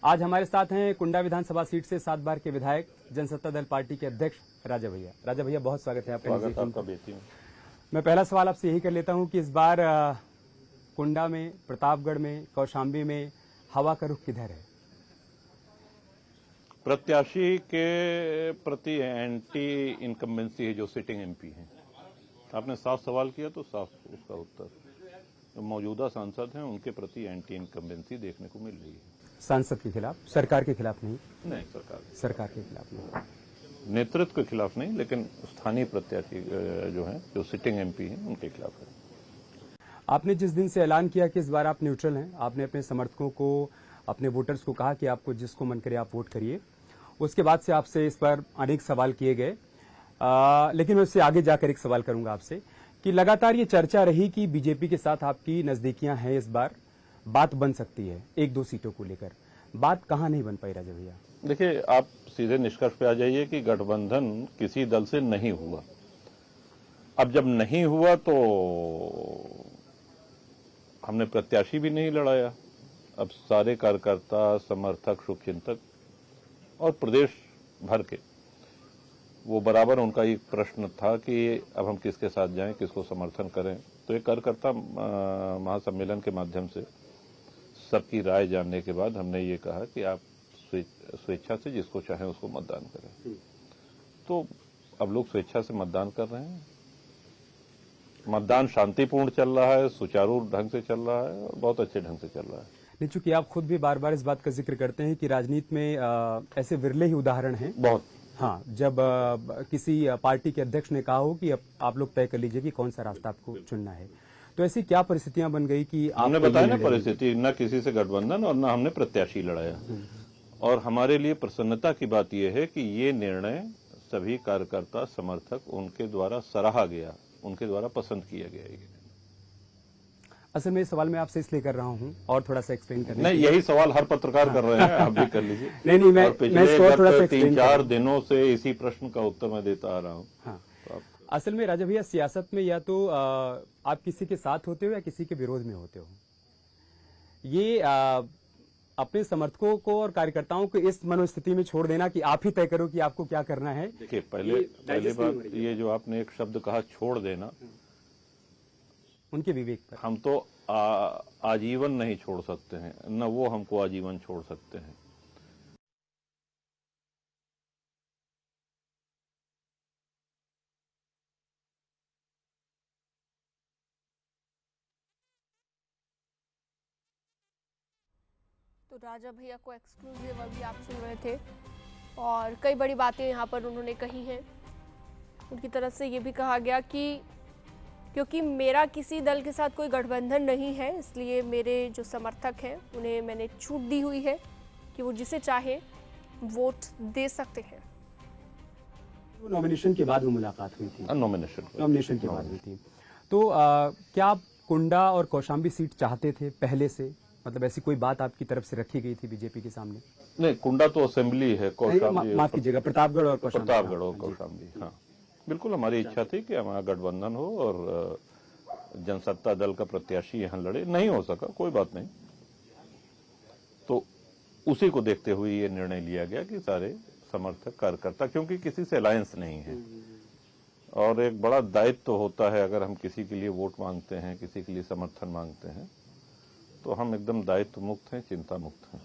आज हमारे साथ हैं कुंडा विधानसभा सीट से 7 बार के विधायक जनसत्ता दल पार्टी के अध्यक्ष राजा भैया। राजा भैया बहुत स्वागत है आपका। मैं पहला सवाल आपसे यही कर लेता हूं कि इस बार कुंडा में, प्रतापगढ़ में, कौशाम्बी में हवा का रुख किधर है? प्रत्याशी के प्रति एंटी इनकम्बेंसी है जो सिटिंग एमपी हैं। आपने साफ सवाल किया तो साफ उसका उत्तर, जो मौजूदा सांसद हैं उनके प्रति एंटी इनकम्बेंसी देखने को मिल रही है। सांसद के खिलाफ, सरकार के खिलाफ नहीं? नहीं, सरकार के खिलाफ नहीं, नेतृत्व के खिलाफ नहीं, लेकिन स्थानीय प्रत्याशी जो हैं, जो सिटिंग एमपी हैं, उनके खिलाफ है। आपने जिस दिन से ऐलान किया कि इस बार आप न्यूट्रल हैं, आपने अपने समर्थकों को, अपने वोटर्स को कहा कि आपको जिसको मन करे आप वोट करिए, उसके बाद से आपसे इस पर अनेक सवाल किए गए। लेकिन मैं उससे आगे जाकर एक सवाल करूंगा आपसे कि लगातार ये चर्चा रही कि बीजेपी के साथ आपकी नजदीकियां हैं, इस बार बात बन सकती है 1-2 सीटों को लेकर। बात कहां नहीं बन पाई राजा भैया? देखिए, आप सीधे निष्कर्ष पे आ जाइए कि गठबंधन किसी दल से नहीं हुआ। अब जब नहीं हुआ तो हमने प्रत्याशी भी नहीं लड़ाया। अब सारे कार्यकर्ता, समर्थक, शुभचिंतक और प्रदेश भर के वो बराबर उनका एक प्रश्न था कि अब हम किसके साथ जाएं, किसको समर्थन करें। तो एक कार्यकर्ता महासम्मेलन के माध्यम से सबकी राय जानने के बाद हमने ये कहा कि आप स्वेच्छा से जिसको चाहें उसको मतदान करें। तो अब लोग स्वेच्छा से मतदान कर रहे हैं। मतदान शांतिपूर्ण चल रहा है, सुचारू ढंग से चल रहा है और बहुत अच्छे ढंग से चल रहा है। नहीं, चूंकि आप खुद भी बार बार इस बात का जिक्र करते हैं कि राजनीति में ऐसे विरले ही उदाहरण हैं बहुत। हाँ, जब किसी पार्टी के अध्यक्ष ने कहा हो कि अब आप लोग तय कर लीजिए कि कौन सा रास्ता आपको चुनना है, तो ऐसी क्या परिस्थितियां बन गई कि हमने बताया ना परिस्थिति, न किसी से गठबंधन और न हमने प्रत्याशी लड़ाया। और हमारे लिए प्रसन्नता की बात यह है कि ये निर्णय सभी कार्यकर्ता, समर्थक उनके द्वारा सराहा गया, उनके द्वारा पसंद किया गया। असल में सवाल मैं आपसे इसलिए कर रहा हूं और थोड़ा सा एक्सप्लेन करने नहीं, यही सवाल हर पत्रकार कर रहे हैं, आप भी कर लीजिए। नहीं, मैं थोड़ा सा 3-4 दिनों से इसी प्रश्न का उत्तर मैं देता आ रहा हूँ। हाँ। तो असल में राजा भैया, सियासत में या तो आप किसी के साथ होते हो या किसी के विरोध में होते हो। ये अपने समर्थकों को और कार्यकर्ताओं को इस मनोस्थिति में छोड़ देना कि आप ही तय करो कि आपको क्या करना है। देखिए, पहले बात ये जो आपने एक शब्द कहा छोड़ देना, उनके विवेक पर हम तो आजीवन नहीं छोड़ सकते हैं, न वो हमको आजीवन छोड़ सकते हैं। तो राजा भैया को एक्सक्लूसिव अभी आप सुन रहे थे और कई बड़ी बातें यहाँ पर उन्होंने कही हैं। उनकी तरफ से ये भी कहा गया कि क्योंकि मेरा किसी दल के साथ कोई गठबंधन नहीं है, इसलिए मेरे जो समर्थक हैं उन्हें मैंने छूट दी हुई है कि वो जिसे चाहे वोट दे सकते हैं। नॉमिनेशन के बाद वो मुलाकात हुई थी। नॉमिनेशन के बाद हुई थी। तो क्या आप कुंडा और कौशाम्बी सीट चाहते थे पहले से? मतलब ऐसी कोई बात आपकी तरफ से रखी गई थी बीजेपी के सामने? नहीं, कुंडा तो असेंबली है, कौशाम्बी माफ कीजिएगा, प्रतापगढ़ और कौशाम्बी। हाँ, बिल्कुल हमारी इच्छा थी कि हमारा गठबंधन हो और जनसत्ता दल का प्रत्याशी यहां लड़े। नहीं हो सका, कोई बात नहीं। तो उसी को देखते हुए ये निर्णय लिया गया कि सारे समर्थक, कार्यकर्ता, क्योंकि किसी से अलायंस नहीं है और एक बड़ा दायित्व होता है अगर हम किसी के लिए वोट मांगते हैं, किसी के लिए समर्थन मांगते हैं, तो हम एकदम दायित्व मुक्त हैं, चिंता मुक्त हैं।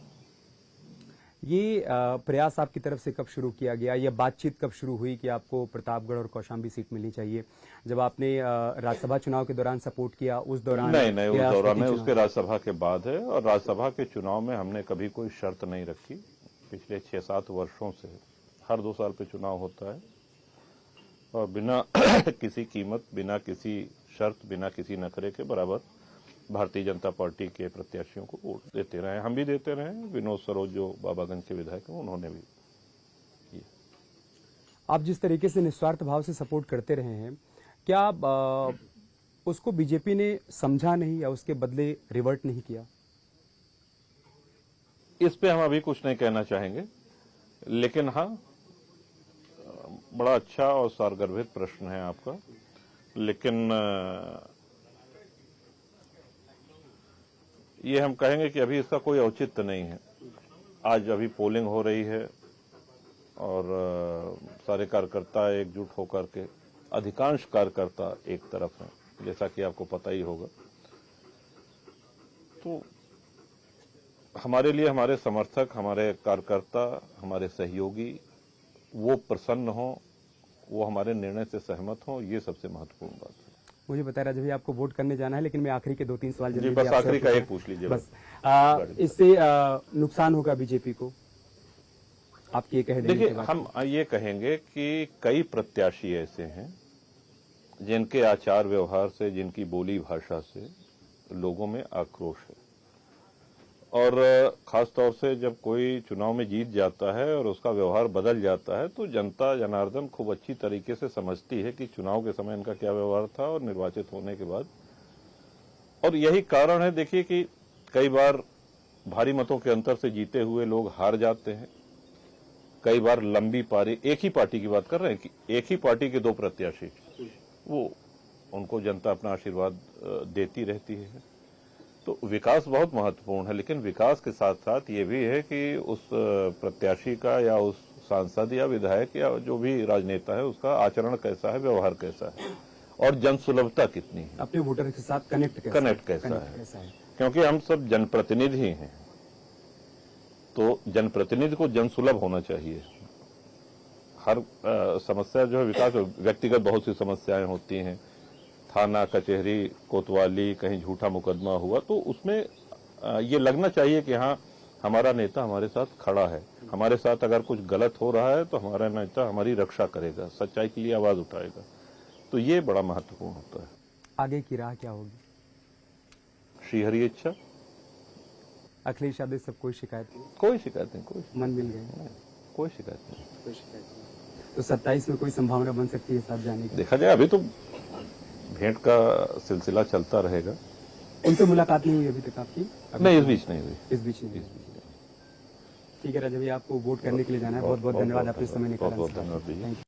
ये प्रयास आपकी तरफ से कब शुरू किया गया? यह बातचीत कब शुरू हुई कि आपको प्रतापगढ़ और कौशाम्बी सीट मिलनी चाहिए? जब आपने राज्यसभा चुनाव के दौरान सपोर्ट किया उस दौरान? नहीं, उस दौरान नहीं, उसके राज्यसभा के बाद है। और राज्यसभा के चुनाव में हमने कभी कोई शर्त नहीं रखी। पिछले 6-7 वर्षों से हर 2 साल पे चुनाव होता है और बिना किसी कीमत, बिना किसी शर्त, बिना किसी नखरे के बराबर भारतीय जनता पार्टी के प्रत्याशियों को वोट देते रहे। हम भी देते रहे। विनोद सरोज जो बाबागंज के विधायक हैं, उन्होंने भी किया। आप जिस तरीके से निस्वार्थ भाव से सपोर्ट करते रहे हैं, क्या उसको बीजेपी ने समझा नहीं या उसके बदले रिवर्ट नहीं किया? इस पे हम अभी कुछ नहीं कहना चाहेंगे, लेकिन हाँ, बड़ा अच्छा और सारगर्भित प्रश्न है आपका। लेकिन ये हम कहेंगे कि अभी इसका कोई औचित्य नहीं है। आज अभी पोलिंग हो रही है और सारे कार्यकर्ता एकजुट होकर के, अधिकांश कार्यकर्ता एक तरफ हैं, जैसा कि आपको पता ही होगा। तो हमारे लिए हमारे समर्थक, हमारे कार्यकर्ता, हमारे सहयोगी वो प्रसन्न हो, वो हमारे निर्णय से सहमत हो, ये सबसे महत्वपूर्ण बात है। मुझे बताया राजा भैया आपको वोट करने जाना है, लेकिन मैं आखिरी के 2-3 सवाल जी, जल्दी बस आपसे आखिरी का पूछना एक पूछ लीजिए बस। इससे नुकसान होगा बीजेपी को, आपकी ये कह देने देखिए, के बाद? हम ये कहेंगे कि कई प्रत्याशी ऐसे हैं जिनके आचार व्यवहार से, जिनकी बोली भाषा से लोगों में आक्रोश है, और खास तौर से जब कोई चुनाव में जीत जाता है और उसका व्यवहार बदल जाता है तो जनता जनार्दन खूब अच्छी तरीके से समझती है कि चुनाव के समय इनका क्या व्यवहार था और निर्वाचित होने के बाद। और यही कारण है, देखिए, कि कई बार भारी मतों के अंतर से जीते हुए लोग हार जाते हैं, कई बार लंबी पारी, एक ही पार्टी की बात कर रहे हैं कि एक ही पार्टी के 2 प्रत्याशी, वो उनको जनता अपना आशीर्वाद देती रहती है। तो विकास बहुत महत्वपूर्ण है, लेकिन विकास के साथ साथ ये भी है कि उस प्रत्याशी का या उस सांसद या विधायक या जो भी राजनेता है उसका आचरण कैसा है, व्यवहार कैसा है, और जनसुलभता कितनी है, अपने वोटर के साथ कनेक्ट कैसा है। क्योंकि हम सब जनप्रतिनिधि हैं, तो जनप्रतिनिधि को जनसुलभ होना चाहिए। हर समस्या जो है विकास, व्यक्तिगत बहुत सी समस्याएं होती हैं, थाना कचहरी कोतवाली, कहीं झूठा मुकदमा हुआ, तो उसमें ये लगना चाहिए कि हाँ, हमारा नेता हमारे साथ खड़ा है, हमारे साथ अगर कुछ गलत हो रहा है तो हमारा नेता हमारी रक्षा करेगा, सच्चाई के लिए आवाज उठाएगा। तो ये बड़ा महत्वपूर्ण होता है। आगे की राह क्या होगी? श्रीहरि इच्छा। अखिलेश यादव सब कोई शिकायत नहीं? कोई शिकायत नहीं, कोई मन मिल गए? कोई शिकायत नहीं। कोई शिकायत नहीं। तो 27 में कोई संभावना बन सकती है साथ जाने की? देखा जाए, अभी तो भेंट का सिलसिला चलता रहेगा। उनसे मुलाकात नहीं हुई अभी तक आपकी? नहीं, इस बीच नहीं हुई। इस बीच नहीं। ठीक है राजा भैया, आपको वोट करने के लिए जाना है। बहुत बहुत धन्यवाद, आपने समय निकाला। बहुत धन्यवाद।